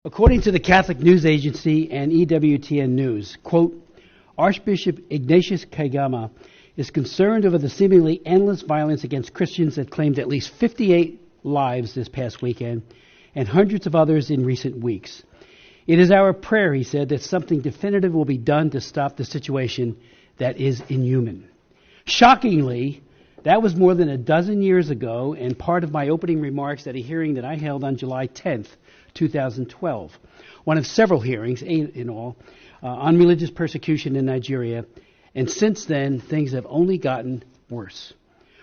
According to the Catholic News Agency and EWTN News, quote, Archbishop Ignatius Kagama is concerned over the seemingly endless violence against Christians that claimed at least 58 lives this past weekend and hundreds of others in recent weeks. It is our prayer, he said, that something definitive will be done to stop the situation that is inhuman. Shockingly, that was more than a dozen years ago and part of my opening remarks at a hearing that I held on July 10th, 2012. One of several hearings, 8 in all, on religious persecution in Nigeria. And since then, things have only gotten worse.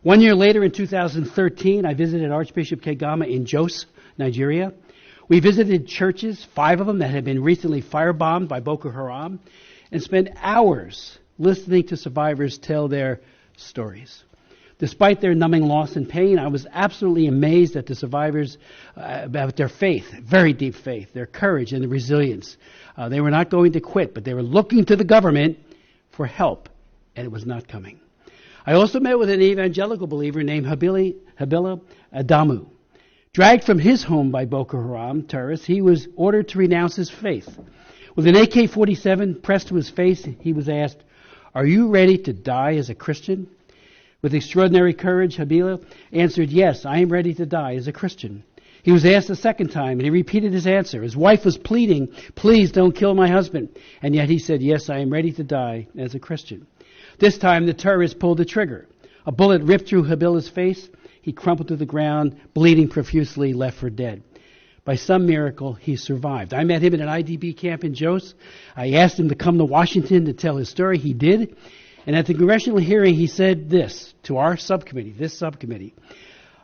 1 year later, in 2013, I visited Archbishop Kagama in Jos, Nigeria. We visited churches, 5 of them that had been recently firebombed by Boko Haram, and spent hours listening to survivors tell their stories. Despite their numbing loss and pain, I was absolutely amazed at the survivors about their faith, very deep faith, their courage and the resilience. They were not going to quit, but they were looking to the government for help, and it was not coming. I also met with an evangelical believer named Habila Adamu. Dragged from his home by Boko Haram terrorists, he was ordered to renounce his faith. With an AK-47 pressed to his face, he was asked, "Are you ready to die as a Christian?" With extraordinary courage, Habila answered, "Yes, I am ready to die as a Christian." He was asked a second time, and he repeated his answer. His wife was pleading, "Please don't kill my husband." And yet he said, "Yes, I am ready to die as a Christian." This time, the terrorist pulled the trigger. A bullet ripped through Habila's face. He crumpled to the ground, bleeding profusely, left for dead. By some miracle, he survived. I met him at an IDP camp in Jos. I asked him to come to Washington to tell his story. He did. And at the congressional hearing, he said this to our subcommittee, this subcommittee: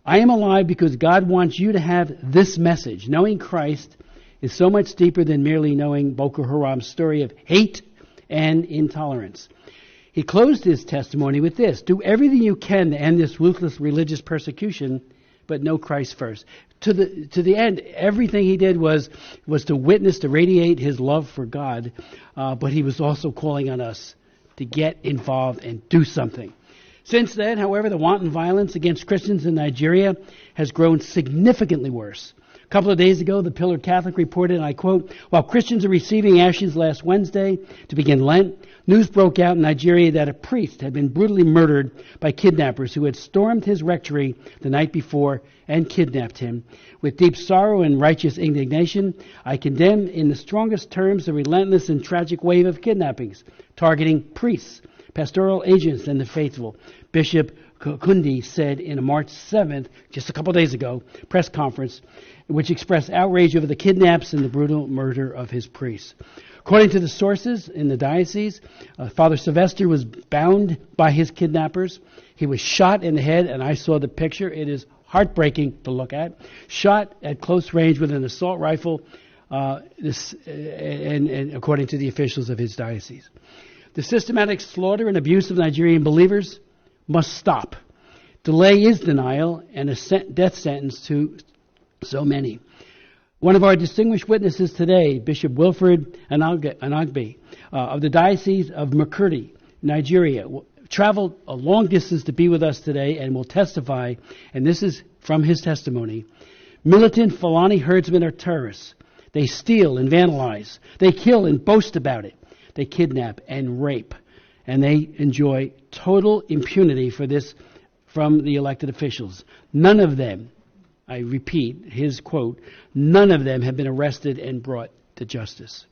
"I am alive because God wants you to have this message. Knowing Christ is so much deeper than merely knowing Boko Haram's story of hate and intolerance." He closed his testimony with this: "Do everything you can to end this ruthless religious persecution, but know Christ first." To the end, everything he did was to witness, to radiate his love for God, but he was also calling on us to get involved and do something. Since then, however, the wanton violence against Christians in Nigeria has grown significantly worse. A couple of days ago, the Pillar Catholic reported, and I quote, "While Christians are receiving ashes last Wednesday to begin Lent, news broke out in Nigeria that a priest had been brutally murdered by kidnappers who had stormed his rectory the night before and kidnapped him. With deep sorrow and righteous indignation, I condemn in the strongest terms the relentless and tragic wave of kidnappings targeting priests, pastoral agents, and the faithful," Bishop Kundi said in a March 7th, just a couple days ago, press conference, which expressed outrage over the kidnaps and the brutal murder of his priests. According to the sources in the diocese, Father Sylvester was bound by his kidnappers. He was shot in the head, and I saw the picture. It is heartbreaking to look at. Shot at close range with an assault rifle, and according to the officials of his diocese. The systematic slaughter and abuse of Nigerian believers must stop. Delay is denial and a death sentence to so many. One of our distinguished witnesses today, Bishop Wilfred Anagbe of the Diocese of Makurdi, Nigeria, traveled a long distance to be with us today and will testify, and this is from his testimony. Militant Fulani herdsmen are terrorists. They steal and vandalize. They kill and boast about it. They kidnap and rape. And they enjoy total impunity for this from the elected officials. None of them, I repeat his quote, none of them have been arrested and brought to justice.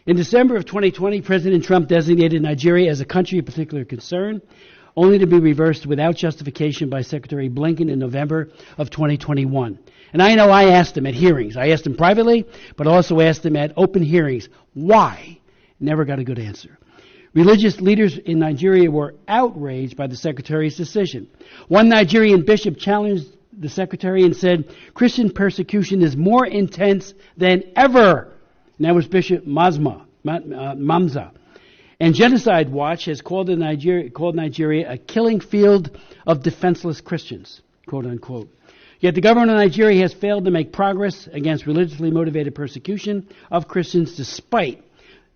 In December of 2020, President Trump designated Nigeria as a country of particular concern, only to be reversed without justification by Secretary Blinken in November of 2021. And I know I asked him at hearings. I asked him privately, but also asked him at open hearings. Why? Never got a good answer. Religious leaders in Nigeria were outraged by the Secretary's decision. One Nigerian bishop challenged the Secretary and said, "Christian persecution is more intense than ever." And that was Bishop Mamza. And Genocide Watch has called Nigeria a killing field of defenseless Christians, quote unquote. Yet the government of Nigeria has failed to make progress against religiously motivated persecution of Christians despite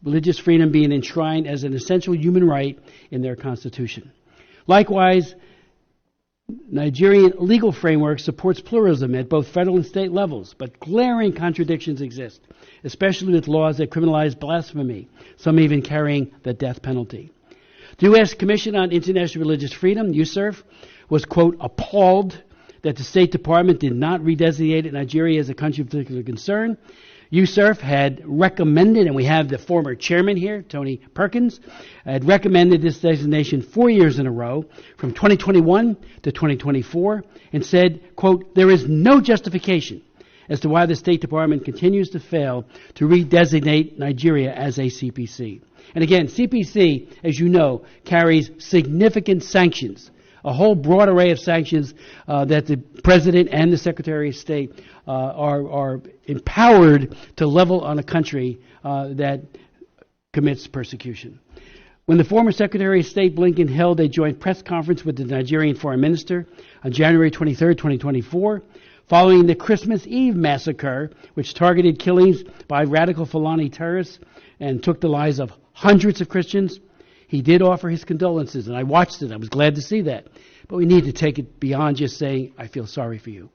religious freedom being enshrined as an essential human right in their constitution. Likewise, Nigerian legal framework supports pluralism at both federal and state levels, but glaring contradictions exist, especially with laws that criminalize blasphemy, some even carrying the death penalty. The U.S. Commission on International Religious Freedom, USCIRF, was, quote, appalled that the State Department did not redesignate Nigeria as a country of particular concern. USCIRF had recommended, and we have the former chairman here, Tony Perkins, had recommended this designation 4 years in a row, from 2021 to 2024, and said, quote, there is no justification as to why the State Department continues to fail to redesignate Nigeria as a CPC. And again, CPC, as you know, carries significant sanctions, a whole broad array of sanctions that the President and the Secretary of State are empowered to level on a country that commits persecution. When the former Secretary of State Blinken held a joint press conference with the Nigerian Foreign Minister on January 23, 2024, following the Christmas Eve massacre, which targeted killings by radical Fulani terrorists and took the lives of hundreds of Christians, he did offer his condolences, and I watched it. I was glad to see that. But we need to take it beyond just saying, I feel sorry for you.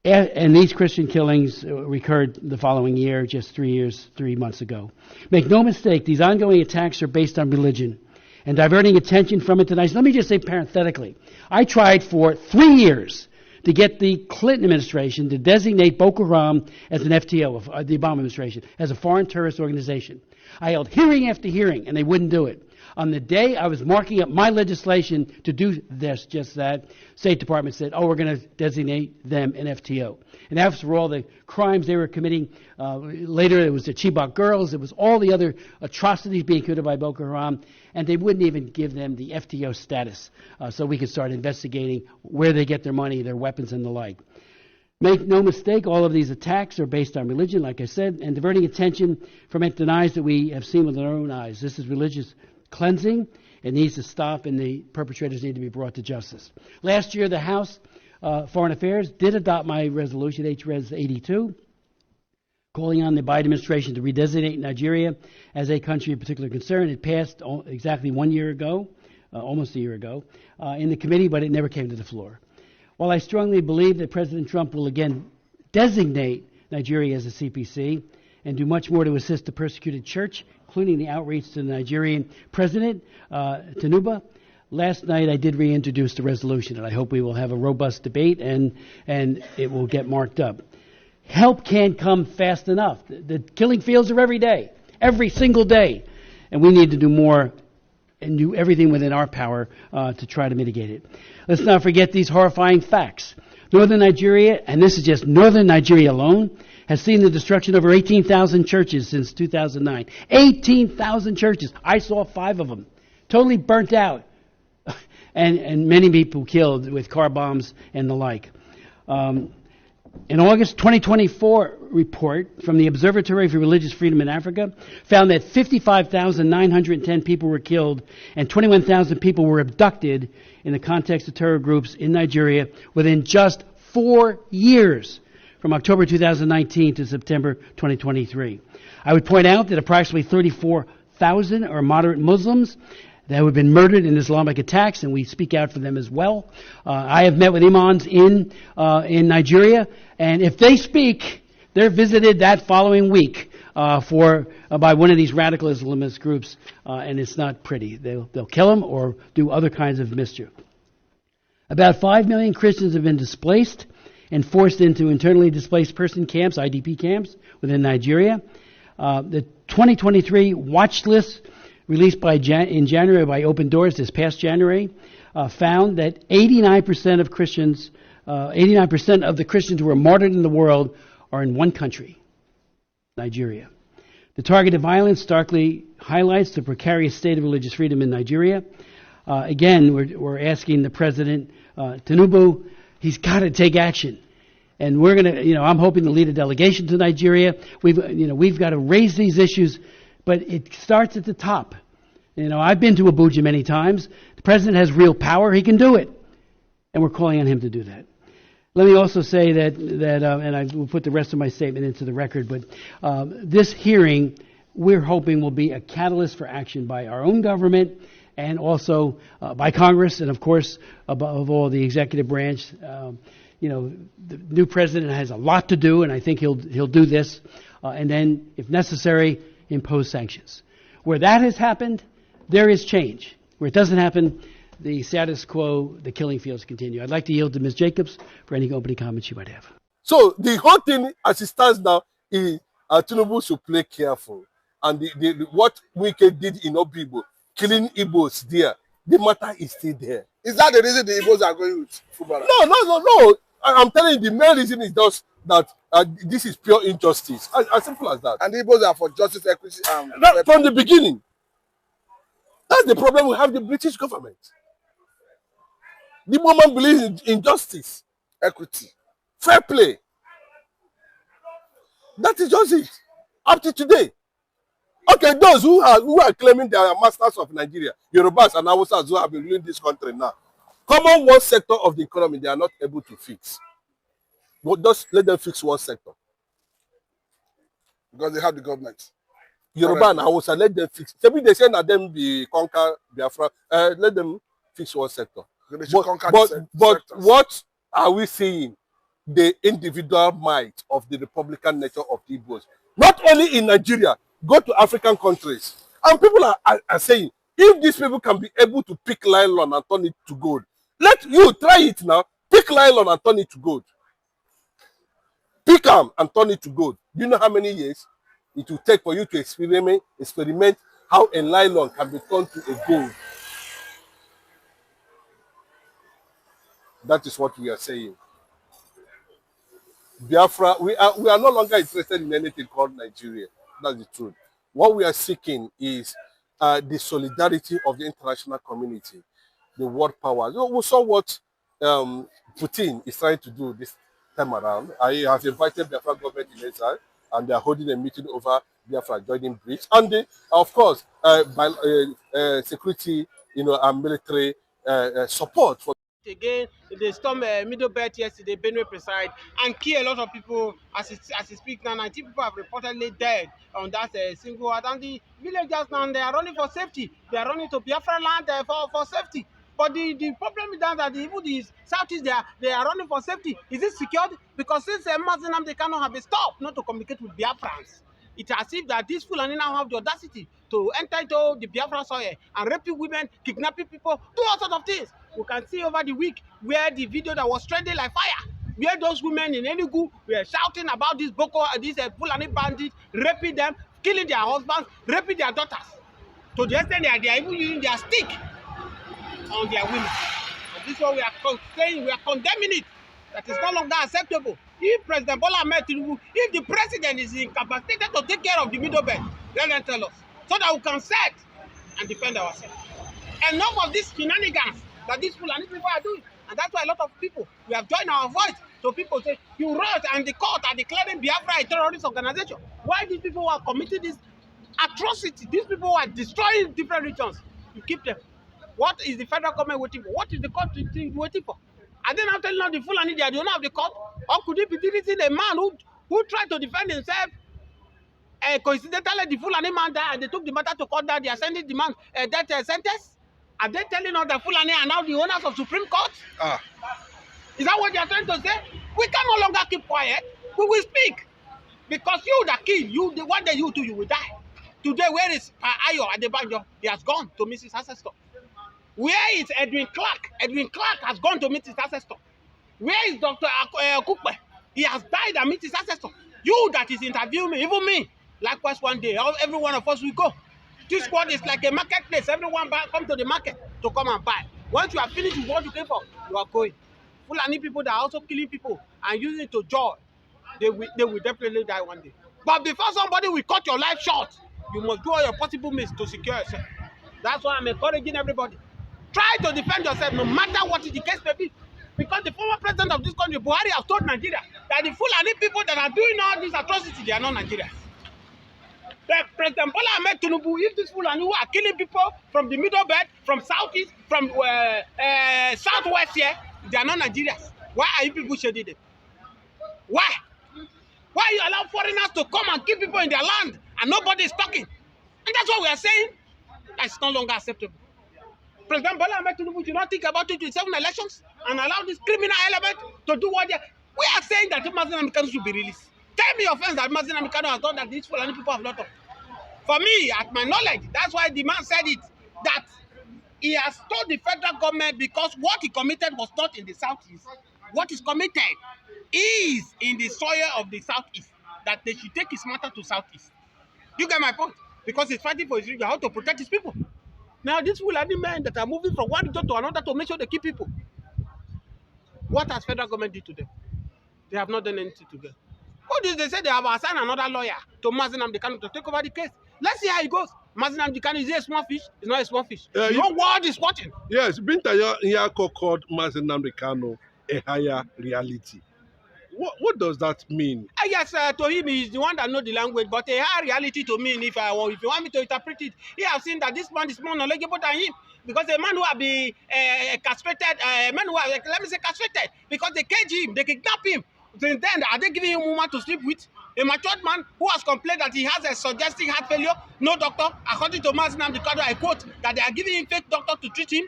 And these Christian killings recurred the following year, just 3 months ago. Make no mistake, these ongoing attacks are based on religion and diverting attention from it tonight. Let me just say parenthetically, I tried for 3 years to get the Clinton administration to designate Boko Haram as an FTO, the Obama administration, as a foreign terrorist organization. I held hearing after hearing, and they wouldn't do it. On the day I was marking up my legislation to do this, just that, State Department said, oh, we're going to designate them an FTO. And after all the crimes they were committing, later it was the Chibok girls, it was all the other atrocities being committed by Boko Haram, and they wouldn't even give them the FTO status so we could start investigating where they get their money, their weapons, and the like. Make no mistake, all of these attacks are based on religion, like I said, and diverting attention from it denies that we have seen with our own eyes. This is religious cleansing. It needs to stop, and the perpetrators need to be brought to justice. Last year, the House Foreign Affairs did adopt my resolution, HRES 82, calling on the Biden administration to redesignate Nigeria as a country of particular concern. It passed exactly 1 year ago, almost a year ago, in the committee, but it never came to the floor. While I strongly believe that President Trump will again designate Nigeria as a CPC and do much more to assist the persecuted church, including the outreach to the Nigerian president, Tinubu, last night I did reintroduce the resolution, and I hope we will have a robust debate and it will get marked up. Help can't come fast enough. The killing fields are every day, every single day, and we need to do more and do everything within our power to try to mitigate it. Let's not forget these horrifying facts. Northern Nigeria, and this is just northern Nigeria alone, has seen the destruction of over 18,000 churches since 2009. 18,000 churches. I saw 5 of them. Totally burnt out. and many people killed with car bombs and the like. An August 2024 report from the Observatory for Religious Freedom in Africa found that 55,910 people were killed and 21,000 people were abducted in the context of terror groups in Nigeria within just 4 years, from October 2019 to September 2023. I would point out that approximately 34,000 are moderate Muslims that have been murdered in Islamic attacks, and we speak out for them as well. I have met with imams in Nigeria, and if they speak, they're visited that following week by one of these radical Islamist groups, and it's not pretty. They'll kill them or do other kinds of mischief. About 5 million Christians have been displaced and forced into internally displaced person camps, IDP camps, within Nigeria. The 2023 watch list released in January by Open Doors this past January found that 89% of Christians, 89% of the Christians who are martyred in the world are in one country, Nigeria. The targeted violence starkly highlights the precarious state of religious freedom in Nigeria. Again, we're asking the President, Tinubu, he's got to take action. And we're going to, I'm hoping to lead a delegation to Nigeria. We've got to raise these issues, but it starts at the top. I've been to Abuja many times. The President has real power. He can do it. And we're calling on him to do that. Let me also say that and I will put the rest of my statement into the record, but this hearing, we're hoping will be a catalyst for action by our own government and also by Congress, and of course, above all, the executive branch. The new president has a lot to do, and I think he'll do this, and then, if necessary, impose sanctions. Where that has happened, there is change. Where it doesn't happen, the status quo, the killing fields continue. I'd like to yield to Ms. Jacobs for any opening comments you might have. So the whole thing, as it stands now, is Tinubu should play careful. And what Wike did in Obibo, killing Igbos there, the matter is still there. Is that the reason the Igbos are going with Fubara? No. I'm telling you, the main reason is just that this is pure injustice. As simple as that. And the Igbos are for justice, equity, from the beginning. That's the problem we have with the British government. The woman believes in justice, equity, fair play. That is just it. Up to today. Okay, those who are claiming they are masters of Nigeria, Yorubas and Hausas who have been ruling this country now, common one sector of the economy they are not able to fix. But just let them fix one sector. Because they have the government. Yoruba and Hausa, let them fix. Maybe they say that them be conquer Biafra. Let them fix one sector. But what are we seeing? The individual might of the Republican nature of the Igbos. Not only in Nigeria, go to African countries. And people are saying, if these people can be able to pick nylon and turn it to gold, let you try it now. Pick nylon and turn it to gold. Pick them and turn it to gold. Do you know how many years it will take for you to experiment how a nylon can be turned to a gold? That is what we are saying. Biafra, we are no longer interested in anything called Nigeria. That's the truth. What we are seeking is the solidarity of the international community, the world power. We saw what Putin is trying to do this time around. He has invited Biafra government in exile, and they are holding a meeting over Biafra joining bridge. And of course, security, and military support for. Again, they stormed Middle Belt yesterday, Benue preside, and kill a lot of people. As it speaks now, 19 people have reportedly died on that single war. And the villagers now, they are running for safety. They are running to Biafra land for safety. But the problem is that even the Southeast, they are running for safety. Is it secured? Because since Nnamdi Kanu have been stopped not to communicate with Biafrans, it's as if that these Fulani now have the audacity to enter into the Biafra soil and raping women, kidnapping people, do all sorts of things. We can see over the week where the video that was trending like fire, where those women in Enugu were shouting about these Fulani bandits, raping them, killing their husbands, raping their daughters. To the extent that they are even using their stick on their women. And this is what we are saying, we are condemning it. That is no longer acceptable. If President Bola Ahmed Tinubu, if the president is incapacitated to take care of the Middle Belt, let them tell us, so that we can set and defend ourselves. Enough of these shenanigans that these Fulani people are doing. And that's why a lot of people, we have joined our voice. So people say, you wrote and the court are declaring Biafra a terrorist organization. Why these people are committing this atrocity? These people are destroying different regions. You keep them. What is the federal government waiting for? What is the court waiting for? Are they now telling us the Fulani they are the owner of the court? Or could it be deleting a man who tried to defend himself? Coincidentally, the Fulani man died and they took the matter to court that they are sending the man death sentence? Are they telling us that Fulani are now the owners of Supreme Court? Is that what they are trying to say? We can no longer keep quiet. We will speak. Because you that kill, one day you too, you will die. Today, where is Ayo Adebanjo? He has gone to meet his ancestor. Where is Edwin Clark? Edwin Clark has gone to meet his ancestor. Where is Dr. Kukwe? He has died and meet his ancestor. You that is interviewing me, even me. Likewise, one day, every one of us will go. This world is like a marketplace. Everyone come to the market to come and buy. Once you are finished with what you came for, you are going. Fulani people that are also killing people and using it to joy, they will definitely die one day. But before somebody will cut your life short, you must do all your possible means to secure yourself. That's why I'm encouraging everybody. Try to defend yourself no matter what the case may be. Because the former president of this country, Buhari, has told Nigeria that the Fulani people that are doing all these atrocities, they are not Nigerians. That President Bola Ahmed Tinubu, if these Fulani who are killing people from the Middle Belt, from Southeast, from Southwest here, they are not Nigerians. Why are you people shading them? Why? Why you allow foreigners to come and kill people in their land and nobody is talking? And that's what we are saying. That's no longer acceptable. President Bola Ahmed Tinubu should not think about 2027 elections and allow this criminal element to do what they are. We are saying that Nnamdi Kanu should be released. Tell me offense that Nnamdi Kanu has done that these Fulani people have not done. For me, at my knowledge, that's why the man said it, that he has told the federal government because what he committed was not in the southeast. What is committed is in the soil of the southeast, that they should take his matter to southeast. You get my point? Because he's fighting for his region, how to protect his people. Now, these Fulani men that are moving from one region to another to make sure they keep people. What has federal government did to them? They have not done anything to them. What did they say? They have assigned another lawyer to Nnamdi Kanu to take over the case. Let's see how it goes. Nnamdi Kanu, is he a small fish? It's not a small fish. The whole world is watching. Yes, Binta Nyako called Nnamdi Kanu a higher reality. What does that mean? Yes, to him, he's the one that knows the language, but a higher reality to me, if you want me to interpret it, he has seen that this man is more knowledgeable than him. Because a man who have been castrated, let me say castrated, because they cage him, they kidnap him. Since then, are they giving him a woman to sleep with? A matured man who has complained that he has a suggesting heart failure, no doctor. According to Nnamdi Kanu, I quote, that they are giving him fake doctor to treat him.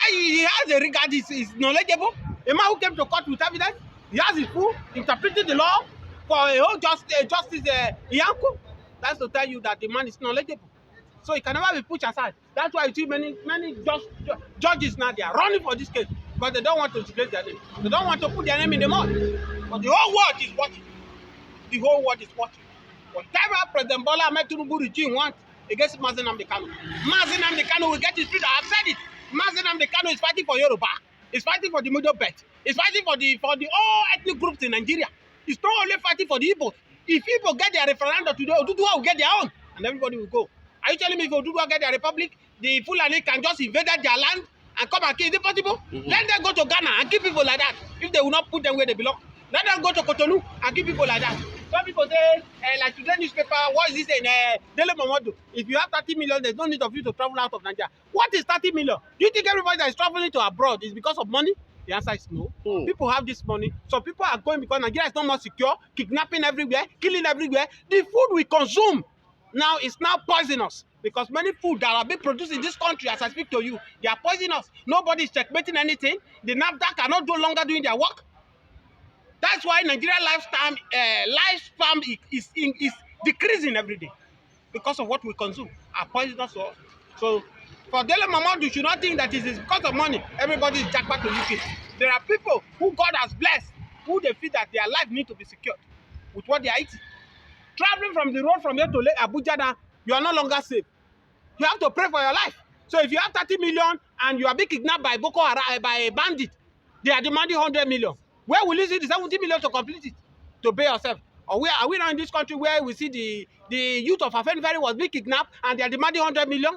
And he has a regard, he's knowledgeable. A man who came to court with evidence, he has his full interpreting the law for a whole justice Yanko. That's to tell you that the man is knowledgeable. So he can never be pushed aside. That's why you see many judges now, they are running for this case. But they don't want to disgrace their name. They don't want to put their name in the mud. But the whole world is watching. The whole world is watching. Whatever President Bola Ahmed Tinubu regime wants against Nnamdi Kanu. Nnamdi Kanu will get his freedom. I've said it. Nnamdi Kanu is fighting for Yoruba. He's fighting for the middle belt. He's fighting for the all ethnic groups in Nigeria. He's not only fighting for the Igbos. If people get their referendum today, Oduduwa will get their own, and everybody will go. Are you telling me if Oduduwa get their republic, the Fulani can just invade their land and come and kill? Is it possible? Let them go to Ghana and kill people like that. If they will not put them where they belong, let them go to Cotonou and kill people like that. Some people say, like today's newspaper, what is this in Dele Momodu? If you have 30 million, there's no need of you to travel out of Nigeria. What is 30 million? Do you think everybody that is traveling to abroad is because of money? The answer is no. People have this money. So people are going because Nigeria is not more secure, kidnapping everywhere, killing everywhere. The food we consume now is now poisonous. Because many food that are being produced in this country, as I speak to you, they are poisonous. Nobody is checkmating anything. The NAFDAC are not no longer doing their work. That's why Nigeria lifespan is decreasing every day because of what we consume. Are poisonous to us. So for Dele Momodu, you should not think that it is because of money. Everybody is jackpot to UK. There are people who God has blessed, who they feel that their life need to be secured with what they are eating. Traveling from the road from here to Abuja now, you are no longer safe. You have to pray for your life. So if you have 30 million and you are being kidnapped by Boko Haram, by a bandit, they are demanding 100 million. Where will you see the 70 million to complete it? To pay yourself? Or where are we now in this country where we see the youth of Afenifere was being kidnapped and they are demanding 100 million?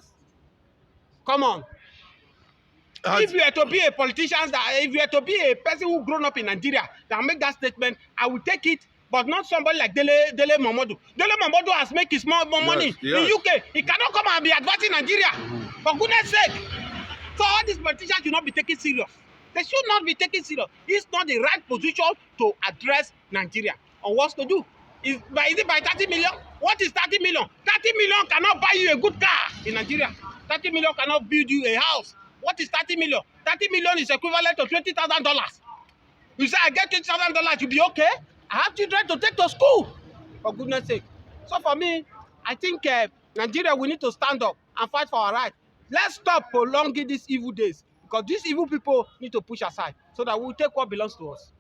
Come on. If you are to be a politician, if you are to be a person who grown up in Nigeria that make that statement, I will take it, but not somebody like Dele Momodu. Dele Momodu has made his more money in UK. He cannot come and be advancing Nigeria. For goodness sake. So all these politicians should not be taken serious. They should not be taken serious. It's not the right position to address Nigeria on what to do. Is it by 30 million? What is 30 million? 30 million cannot buy you a good car in Nigeria. 30 million cannot build you a house. What is 30 million? 30 million is equivalent to $20,000. You say, I get $20,000, you'll be okay? I have children to take to school. For goodness sake. So for me, I think Nigeria, we need to stand up and fight for our rights. Let's stop prolonging these evil days. Because these evil people need to push aside so that we'll take what belongs to us.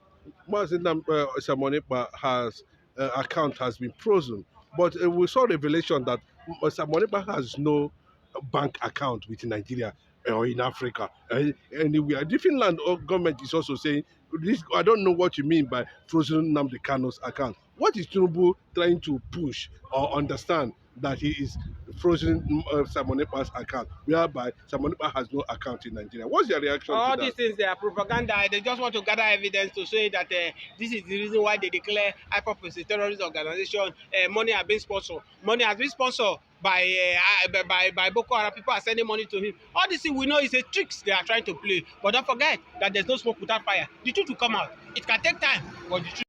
Samonipa account has been frozen, but we saw revelation that Samonipa has no bank account within Nigeria or in Africa. Anywhere. Different land government is also saying, this, I don't know what you mean by frozen Nnamdi Kanu's account. What is Tinubu trying to push or understand that he is frozen Samonipa's account, whereby Samonipa has no account in Nigeria? What's your reaction to that? All these things, they are propaganda. They just want to gather evidence to say that this is the reason why they declare IPOP a terrorist organization. Money has been sponsored. Money has been sponsored by Boko Haram. People are sending money to him. All these things we know is a tricks they are trying to play. But don't forget that there's no smoke without fire. The truth will come out. It can take time, but the truth